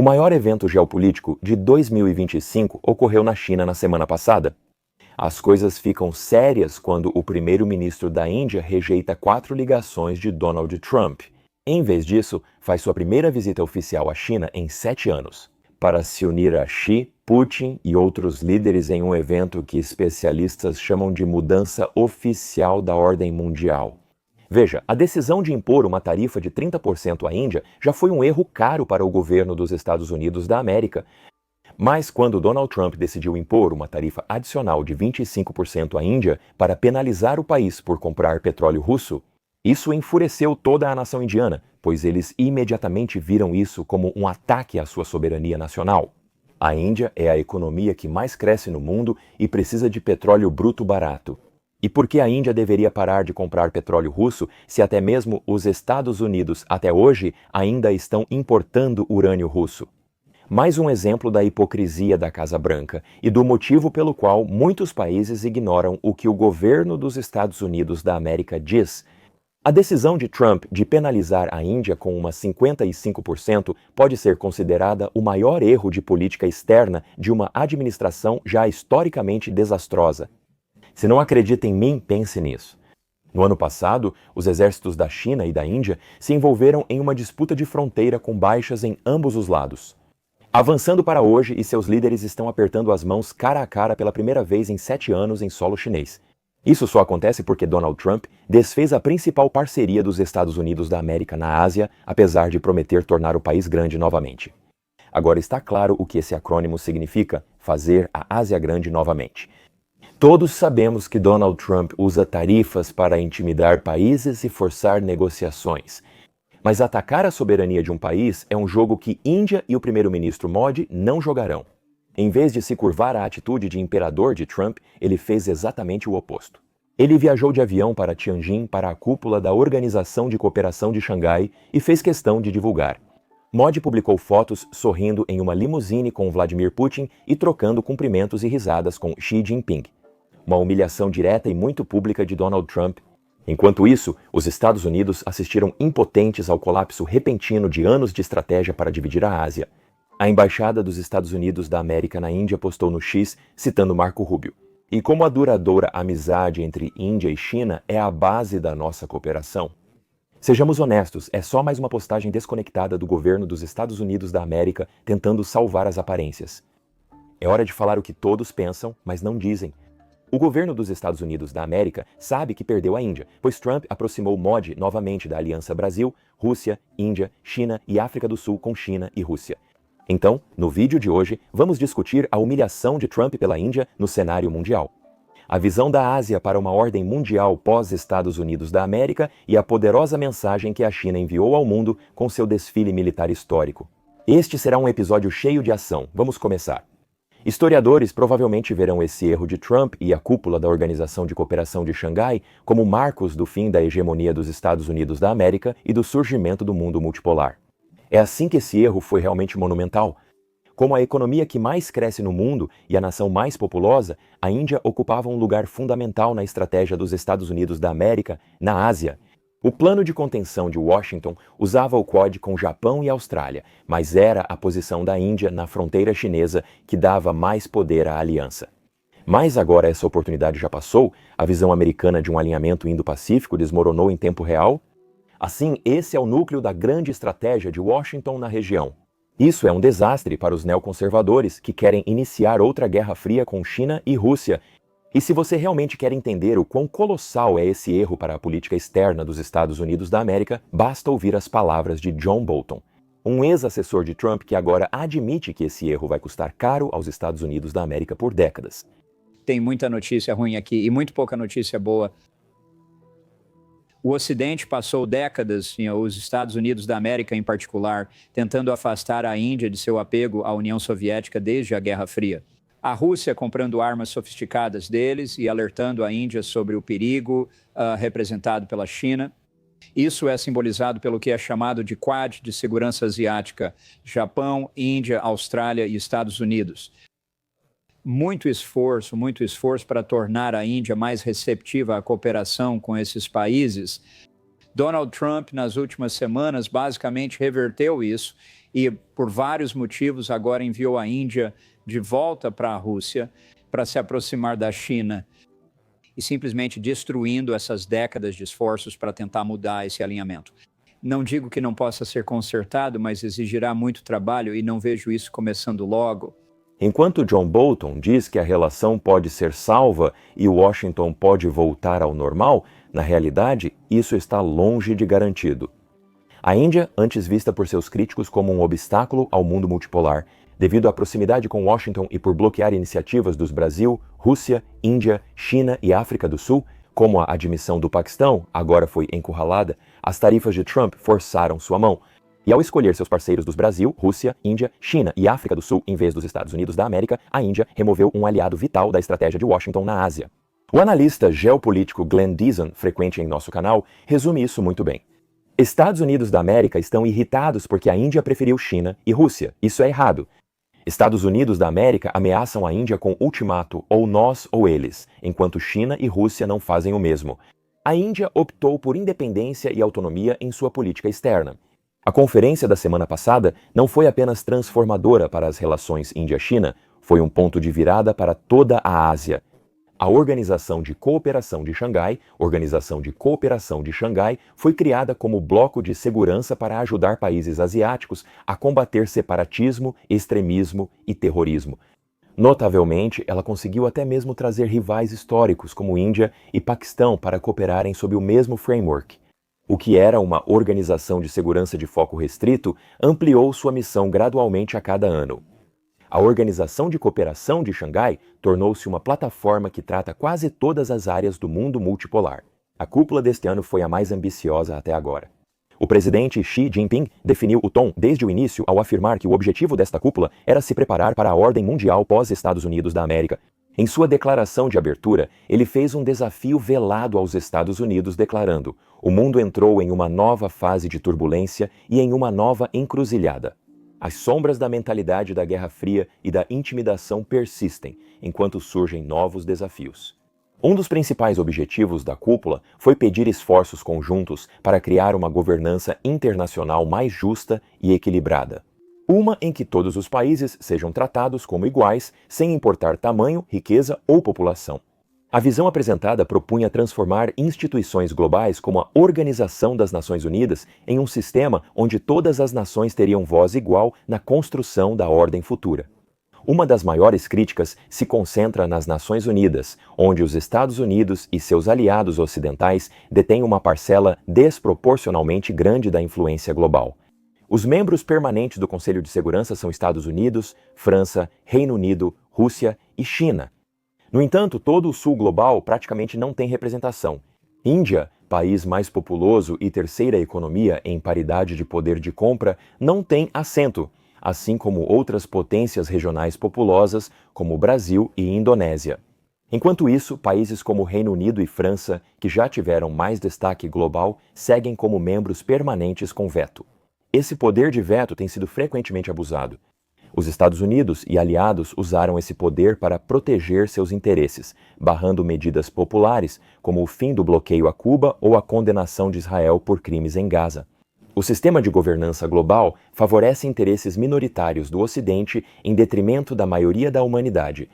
maior evento geopolítico de 2025 ocorreu na China na semana passada. As coisas ficam sérias quando o primeiro-ministro da Índia rejeita 4 ligações de Donald Trump. Em vez disso, faz sua primeira visita oficial à China em 7 anos, para se unir a Xi, Putin e outros líderes em um evento que especialistas chamam de mudança oficial da ordem mundial. Veja, a decisão de impor uma tarifa de 30% à Índia já foi um erro caro para o governo dos Estados Unidos da América. Mas quando Donald Trump decidiu impor uma tarifa adicional de 25% à Índia para penalizar o país por comprar petróleo russo, isso enfureceu toda a nação indiana, pois eles imediatamente viram isso como um ataque à sua soberania nacional. A Índia é a economia que mais cresce no mundo e precisa de petróleo bruto barato. E por que a Índia deveria parar de comprar petróleo russo se até mesmo os Estados Unidos, até hoje, ainda estão importando urânio russo? Mais um exemplo da hipocrisia da Casa Branca e do motivo pelo qual muitos países ignoram o que o governo dos Estados Unidos da América diz. A decisão de Trump de penalizar a Índia com uma 55% pode ser considerada o maior erro de política externa de uma administração já historicamente desastrosa. Se não acredita em mim, pense nisso. No ano passado, os exércitos da China e da Índia se envolveram em uma disputa de fronteira com baixas em ambos os lados. Avançando para hoje, e seus líderes estão apertando as mãos cara a cara pela primeira vez em 7 anos em solo chinês. Isso só acontece porque Donald Trump desfez a principal parceria dos Estados Unidos da América na Ásia, apesar de prometer tornar o país grande novamente. Agora está claro o que esse acrônimo significa: fazer a Ásia grande novamente. Todos sabemos que Donald Trump usa tarifas para intimidar países e forçar negociações. Mas atacar a soberania de um país é um jogo que Índia e o primeiro-ministro Modi não jogarão. Em vez de se curvar à atitude de imperador de Trump, ele fez exatamente o oposto. Ele viajou de avião para Tianjin para a cúpula da Organização de Cooperação de Xangai e fez questão de divulgar. Modi publicou fotos sorrindo em uma limusine com Vladimir Putin e trocando cumprimentos e risadas com Xi Jinping. Uma humilhação direta e muito pública de Donald Trump. Enquanto isso, os Estados Unidos assistiram impotentes ao colapso repentino de anos de estratégia para dividir a Ásia. A Embaixada dos Estados Unidos da América na Índia postou no X, citando Marco Rubio. E como a duradoura amizade entre Índia e China é a base da nossa cooperação. Sejamos honestos, é só mais uma postagem desconectada do governo dos Estados Unidos da América tentando salvar as aparências. É hora de falar o que todos pensam, mas não dizem. O governo dos Estados Unidos da América sabe que perdeu a Índia, pois Trump aproximou Modi novamente da aliança Brasil, Rússia, Índia, China e África do Sul com China e Rússia. Então, no vídeo de hoje, vamos discutir a humilhação de Trump pela Índia no cenário mundial. A visão da Ásia para uma ordem mundial pós-Estados Unidos da América e a poderosa mensagem que a China enviou ao mundo com seu desfile militar histórico. Este será um episódio cheio de ação. Vamos começar. Historiadores provavelmente verão esse erro de Trump e a cúpula da Organização de Cooperação de Xangai como marcos do fim da hegemonia dos Estados Unidos da América e do surgimento do mundo multipolar. É assim que esse erro foi realmente monumental. Como a economia que mais cresce no mundo e a nação mais populosa, a Índia ocupava um lugar fundamental na estratégia dos Estados Unidos da América na Ásia. O plano de contenção de Washington usava o Quad com Japão e Austrália, mas era a posição da Índia na fronteira chinesa que dava mais poder à aliança. Mas agora essa oportunidade já passou, a visão americana de um alinhamento Indo-Pacífico desmoronou em tempo real. Assim, esse é o núcleo da grande estratégia de Washington na região. Isso é um desastre para os neoconservadores que querem iniciar outra guerra fria com China e Rússia. E se você realmente quer entender o quão colossal é esse erro para a política externa dos Estados Unidos da América, basta ouvir as palavras de John Bolton, um ex-assessor de Trump que agora admite que esse erro vai custar caro aos Estados Unidos da América por décadas. Tem muita notícia ruim aqui e muito pouca notícia boa. O Ocidente passou décadas, os Estados Unidos da América em particular, tentando afastar a Índia de seu apego à União Soviética desde a Guerra Fria. A Rússia comprando armas sofisticadas deles e alertando a Índia sobre o perigo representado pela China. Isso é simbolizado pelo que é chamado de Quad de segurança asiática: Japão, Índia, Austrália e Estados Unidos. Muito esforço para tornar a Índia mais receptiva à cooperação com esses países. Donald Trump, nas últimas semanas, basicamente reverteu isso e, por vários motivos, agora enviou a Índia de volta para a Rússia para se aproximar da China e simplesmente destruindo essas décadas de esforços para tentar mudar esse alinhamento. Não digo que não possa ser consertado, mas exigirá muito trabalho e não vejo isso começando logo. Enquanto John Bolton diz que a relação pode ser salva e Washington pode voltar ao normal, na realidade, isso está longe de garantido. A Índia, antes vista por seus críticos como um obstáculo ao mundo multipolar, devido à proximidade com Washington e por bloquear iniciativas dos Brasil, Rússia, Índia, China e África do Sul, como a admissão do Paquistão, agora foi encurralada, as tarifas de Trump forçaram sua mão. E ao escolher seus parceiros dos Brasil, Rússia, Índia, China e África do Sul em vez dos Estados Unidos da América, a Índia removeu um aliado vital da estratégia de Washington na Ásia. O analista geopolítico Glenn Deason, frequente em nosso canal, resume isso muito bem. Estados Unidos da América estão irritados porque a Índia preferiu China e Rússia. Isso é errado. Estados Unidos da América ameaçam a Índia com ultimato, ou nós ou eles, enquanto China e Rússia não fazem o mesmo. A Índia optou por independência e autonomia em sua política externa. A conferência da semana passada não foi apenas transformadora para as relações Índia-China, foi um ponto de virada para toda a Ásia. A Organização de Cooperação de Xangai, foi criada como bloco de segurança para ajudar países asiáticos a combater separatismo, extremismo e terrorismo. Notavelmente, ela conseguiu até mesmo trazer rivais históricos como Índia e Paquistão para cooperarem sob o mesmo framework. O que era uma organização de segurança de foco restrito ampliou sua missão gradualmente a cada ano. A Organização de Cooperação de Xangai tornou-se uma plataforma que trata quase todas as áreas do mundo multipolar. A cúpula deste ano foi a mais ambiciosa até agora. O presidente Xi Jinping definiu o tom desde o início ao afirmar que o objetivo desta cúpula era se preparar para a ordem mundial pós-Estados Unidos da América. Em sua declaração de abertura, ele fez um desafio velado aos Estados Unidos, declarando: "O mundo entrou em uma nova fase de turbulência e em uma nova encruzilhada. As sombras da mentalidade da Guerra Fria e da intimidação persistem, enquanto surgem novos desafios." Um dos principais objetivos da cúpula foi pedir esforços conjuntos para criar uma governança internacional mais justa e equilibrada. Uma em que todos os países sejam tratados como iguais, sem importar tamanho, riqueza ou população. A visão apresentada propunha transformar instituições globais como a Organização das Nações Unidas em um sistema onde todas as nações teriam voz igual na construção da ordem futura. Uma das maiores críticas se concentra nas Nações Unidas, onde os Estados Unidos e seus aliados ocidentais detêm uma parcela desproporcionalmente grande da influência global. Os membros permanentes do Conselho de Segurança são Estados Unidos, França, Reino Unido, Rússia e China. No entanto, todo o sul global praticamente não tem representação. Índia, país mais populoso e terceira economia em paridade de poder de compra, não tem assento, assim como outras potências regionais populosas, como Brasil e Indonésia. Enquanto isso, países como Reino Unido e França, que já tiveram mais destaque global, seguem como membros permanentes com veto. Esse poder de veto tem sido frequentemente abusado. Os Estados Unidos e aliados usaram esse poder para proteger seus interesses, barrando medidas populares, como o fim do bloqueio a Cuba ou a condenação de Israel por crimes em Gaza. O sistema de governança global favorece interesses minoritários do Ocidente em detrimento da maioria da humanidade.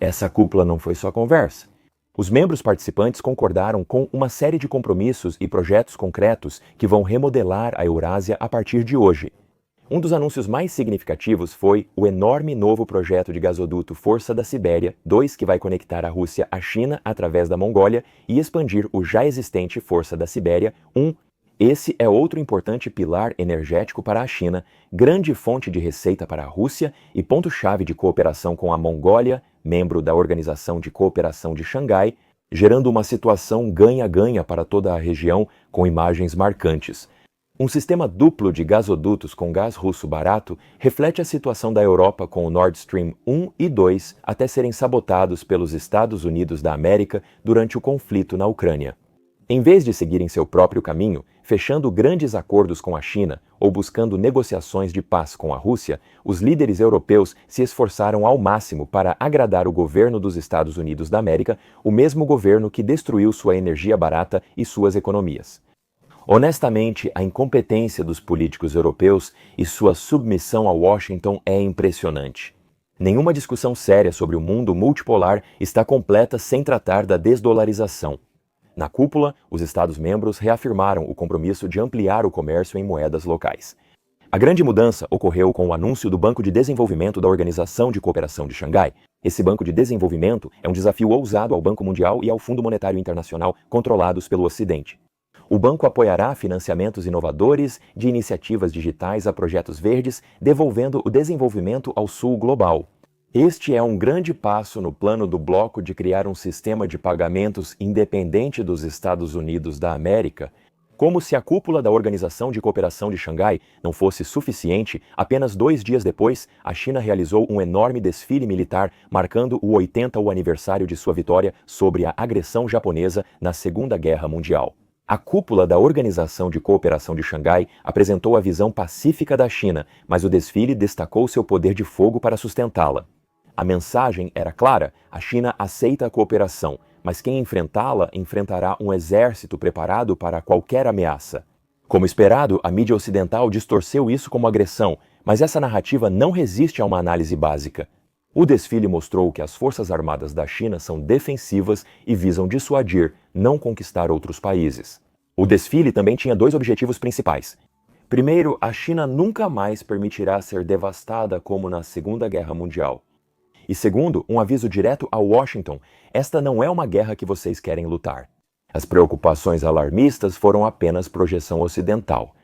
Essa cúpula não foi só conversa. Os membros participantes concordaram com uma série de compromissos e projetos concretos que vão remodelar a Eurásia a partir de hoje. Um dos anúncios mais significativos foi o enorme novo projeto de gasoduto Força da Sibéria 2, que vai conectar a Rússia à China através da Mongólia e expandir o já existente Força da Sibéria 1. Esse é outro importante pilar energético para a China, grande fonte de receita para a Rússia e ponto-chave de cooperação com a Mongólia, membro da Organização de Cooperação de Xangai, gerando uma situação ganha-ganha para toda a região com imagens marcantes. Um sistema duplo de gasodutos com gás russo barato reflete a situação da Europa com o Nord Stream 1 e 2 até serem sabotados pelos Estados Unidos da América durante o conflito na Ucrânia. Em vez de seguirem seu próprio caminho, fechando grandes acordos com a China ou buscando negociações de paz com a Rússia, os líderes europeus se esforçaram ao máximo para agradar o governo dos Estados Unidos da América, o mesmo governo que destruiu sua energia barata e suas economias. Honestamente, a incompetência dos políticos europeus e sua submissão a Washington é impressionante. Nenhuma discussão séria sobre o mundo multipolar está completa sem tratar da desdolarização. Na cúpula, os Estados-membros reafirmaram o compromisso de ampliar o comércio em moedas locais. A grande mudança ocorreu com o anúncio do Banco de Desenvolvimento da Organização de Cooperação de Xangai. Esse banco de desenvolvimento é um desafio ousado ao Banco Mundial e ao Fundo Monetário Internacional, controlados pelo Ocidente. O banco apoiará financiamentos inovadores de iniciativas digitais a projetos verdes, devolvendo o desenvolvimento ao sul global. Este é um grande passo no plano do bloco de criar um sistema de pagamentos independente dos Estados Unidos da América. Como se a cúpula da Organização de Cooperação de Xangai não fosse suficiente, apenas 2 dias depois, a China realizou um enorme desfile militar marcando o 80º aniversário de sua vitória sobre a agressão japonesa na Segunda Guerra Mundial. A cúpula da Organização de Cooperação de Xangai apresentou a visão pacífica da China, mas o desfile destacou seu poder de fogo para sustentá-la. A mensagem era clara: a China aceita a cooperação, mas quem enfrentá-la enfrentará um exército preparado para qualquer ameaça. Como esperado, a mídia ocidental distorceu isso como agressão, mas essa narrativa não resiste a uma análise básica. O desfile mostrou que as forças armadas da China são defensivas e visam dissuadir, não conquistar outros países. O desfile também tinha 2 objetivos principais. Primeiro, a China nunca mais permitirá ser devastada como na Segunda Guerra Mundial. E segundo, um aviso direto a Washington: esta não é uma guerra que vocês querem lutar. As preocupações alarmistas foram apenas projeção ocidental.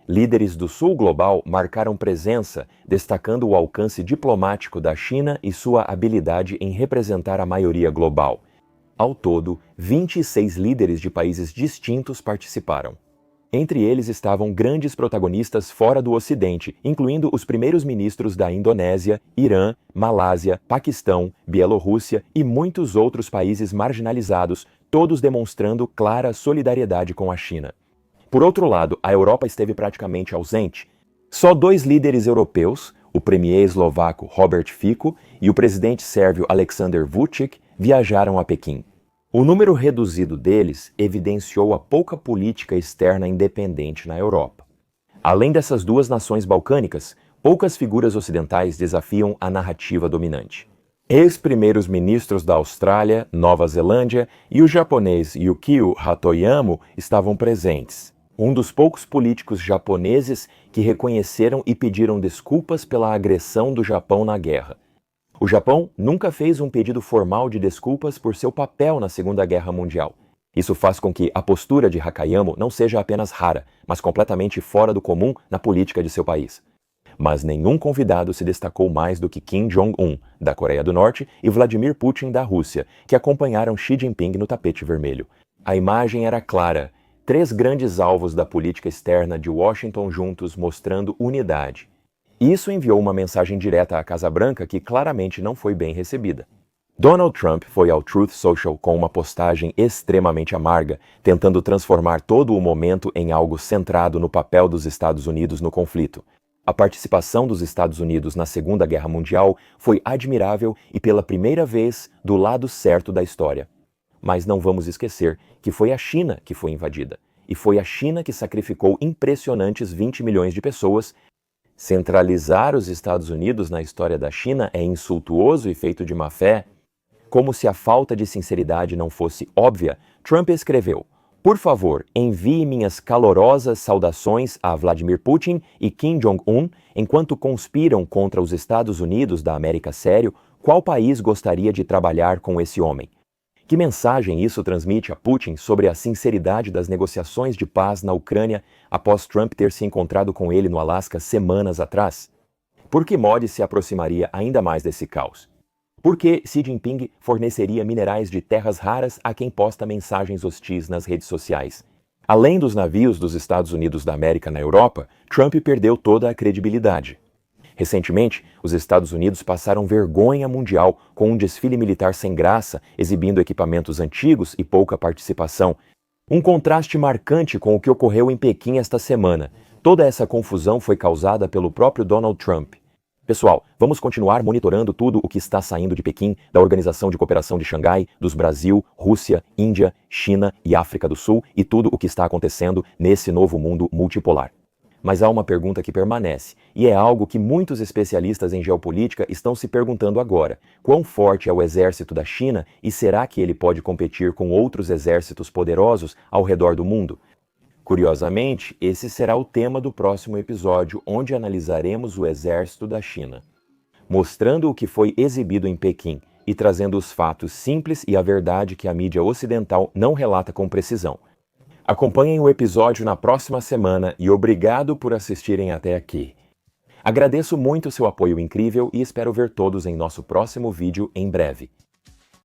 Líderes do Sul Global marcaram presença, destacando o alcance diplomático da China e sua habilidade em representar a maioria global. Ao todo, 26 líderes de países distintos participaram. Entre eles estavam grandes protagonistas fora do Ocidente, incluindo os primeiros ministros da Indonésia, Irã, Malásia, Paquistão, Bielorrússia e muitos outros países marginalizados, todos demonstrando clara solidariedade com a China. Por outro lado, a Europa esteve praticamente ausente. Só 2 líderes europeus, o premier eslovaco Robert Fico e o presidente sérvio Aleksandar Vučić, viajaram a Pequim. O número reduzido deles evidenciou a pouca política externa independente na Europa. Além dessas 2 nações balcânicas, poucas figuras ocidentais desafiam a narrativa dominante. Ex-primeiros ministros da Austrália, Nova Zelândia e o japonês Yukio Hatoyama estavam presentes. Um dos poucos políticos japoneses que reconheceram e pediram desculpas pela agressão do Japão na guerra. O Japão nunca fez um pedido formal de desculpas por seu papel na Segunda Guerra Mundial. Isso faz com que a postura de Hakayama não seja apenas rara, mas completamente fora do comum na política de seu país. Mas nenhum convidado se destacou mais do que Kim Jong-un, da Coreia do Norte, e Vladimir Putin, da Rússia, que acompanharam Xi Jinping no tapete vermelho. A imagem era clara: 3 grandes alvos da política externa de Washington juntos mostrando unidade. Isso enviou uma mensagem direta à Casa Branca que claramente não foi bem recebida. Donald Trump foi ao Truth Social com uma postagem extremamente amarga, tentando transformar todo o momento em algo centrado no papel dos Estados Unidos no conflito. A participação dos Estados Unidos na Segunda Guerra Mundial foi admirável e pela primeira vez do lado certo da história. Mas não vamos esquecer que foi a China que foi invadida, e foi a China que sacrificou impressionantes 20 milhões de pessoas. Centralizar os Estados Unidos na história da China é insultuoso e feito de má fé. Como se a falta de sinceridade não fosse óbvia, Trump escreveu: "Por favor, envie minhas calorosas saudações a Vladimir Putin e Kim Jong-un enquanto conspiram contra os Estados Unidos da América sério. Qual país gostaria de trabalhar com esse homem?" Que mensagem isso transmite a Putin sobre a sinceridade das negociações de paz na Ucrânia após Trump ter se encontrado com ele no Alasca semanas atrás? Por que Modi se aproximaria ainda mais desse caos? Por que Xi Jinping forneceria minerais de terras raras a quem posta mensagens hostis nas redes sociais? Além dos navios dos Estados Unidos da América na Europa, Trump perdeu toda a credibilidade. Recentemente, os Estados Unidos passaram vergonha mundial com um desfile militar sem graça, exibindo equipamentos antigos e pouca participação. Um contraste marcante com o que ocorreu em Pequim esta semana. Toda essa confusão foi causada pelo próprio Donald Trump. Pessoal, vamos continuar monitorando tudo o que está saindo de Pequim, da Organização de Cooperação de Xangai, dos Brasil, Rússia, Índia, China e África do Sul e tudo o que está acontecendo nesse novo mundo multipolar. Mas há uma pergunta que permanece, e é algo que muitos especialistas em geopolítica estão se perguntando agora. Quão forte é o exército da China e será que ele pode competir com outros exércitos poderosos ao redor do mundo? Curiosamente, esse será o tema do próximo episódio, onde analisaremos o exército da China, mostrando o que foi exibido em Pequim e trazendo os fatos simples e a verdade que a mídia ocidental não relata com precisão. Acompanhem o episódio na próxima semana e obrigado por assistirem até aqui. Agradeço muito seu apoio incrível e espero ver todos em nosso próximo vídeo em breve.